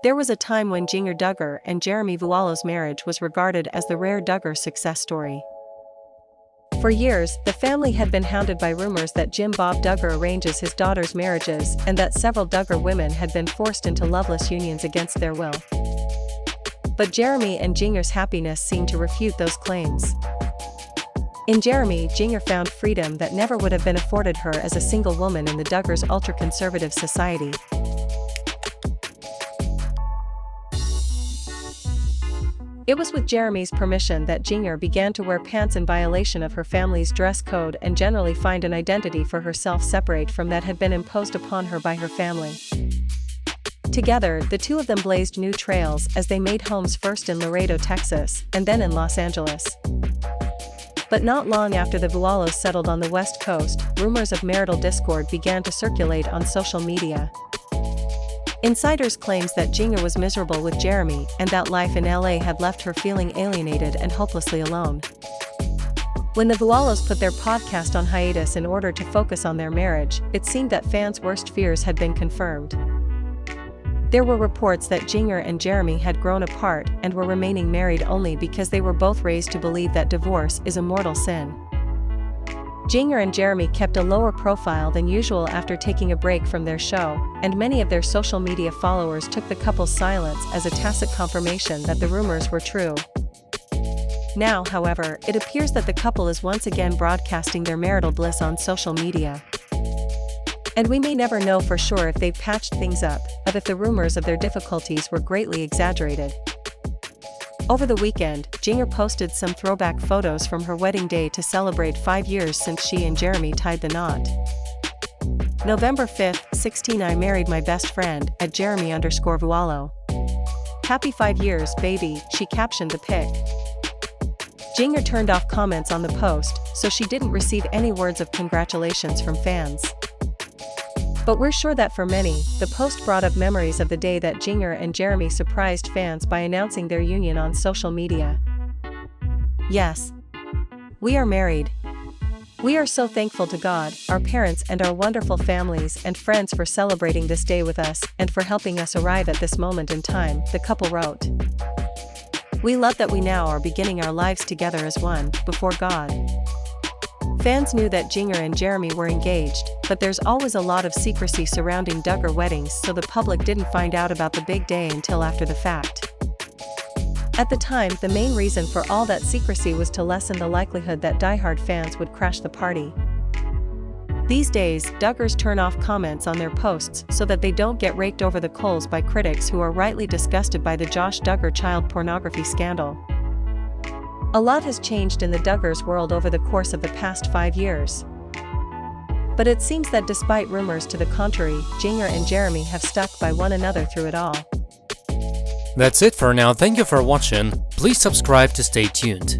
There was a time when Jinger Duggar and Jeremy Vuolo's marriage was regarded as the rare Duggar success story. For years, the family had been hounded by rumors that Jim Bob Duggar arranges his daughters' marriages and that several Duggar women had been forced into loveless unions against their will. But Jeremy and Jinger's happiness seemed to refute those claims. In Jeremy, Jinger found freedom that never would have been afforded her as a single woman in the Duggars' ultra-conservative society. It was with Jeremy's permission that Jinger began to wear pants in violation of her family's dress code and generally find an identity for herself separate from that had been imposed upon her by her family. Together, the two of them blazed new trails as they made homes first in Laredo, Texas, and then in Los Angeles. But not long after the Vuolos settled on the West Coast, rumors of marital discord began to circulate on social media. Insiders claims that Jinger was miserable with Jeremy and that life in LA had left her feeling alienated and hopelessly alone. When the Vuolos put their podcast on hiatus in order to focus on their marriage, it seemed that fans' worst fears had been confirmed. There were reports that Jinger and Jeremy had grown apart and were remaining married only because they were both raised to believe that divorce is a mortal sin. Jinger and Jeremy kept a lower profile than usual after taking a break from their show, and many of their social media followers took the couple's silence as a tacit confirmation that the rumors were true. Now, however, it appears that the couple is once again broadcasting their marital bliss on social media. And we may never know for sure if they've patched things up, or if the rumors of their difficulties were greatly exaggerated. Over the weekend, Jinger posted some throwback photos from her wedding day to celebrate 5 years since she and Jeremy tied the knot. November 5, 16 I married my best friend, at Jeremy_Vuolo. Happy 5 years, baby, she captioned the pic. Jinger turned off comments on the post, so she didn't receive any words of congratulations from fans. But we're sure that for many, the post brought up memories of the day that Jinger and Jeremy surprised fans by announcing their union on social media. Yes. We are married. We are so thankful to God, our parents and our wonderful families and friends for celebrating this day with us and for helping us arrive at this moment in time, the couple wrote. We love that we now are beginning our lives together as one, before God. Fans knew that Jinger and Jeremy were engaged, but there's always a lot of secrecy surrounding Duggar weddings, so the public didn't find out about the big day until after the fact. At the time, the main reason for all that secrecy was to lessen the likelihood that diehard fans would crash the party. These days, Duggars turn off comments on their posts so that they don't get raked over the coals by critics who are rightly disgusted by the Josh Duggar child pornography scandal. A lot has changed in the Duggars world over the course of the past 5 years. But it seems that despite rumors to the contrary, Jinger and Jeremy have stuck by one another through it all. That's it for now. Thank you for watching. Please subscribe to stay tuned.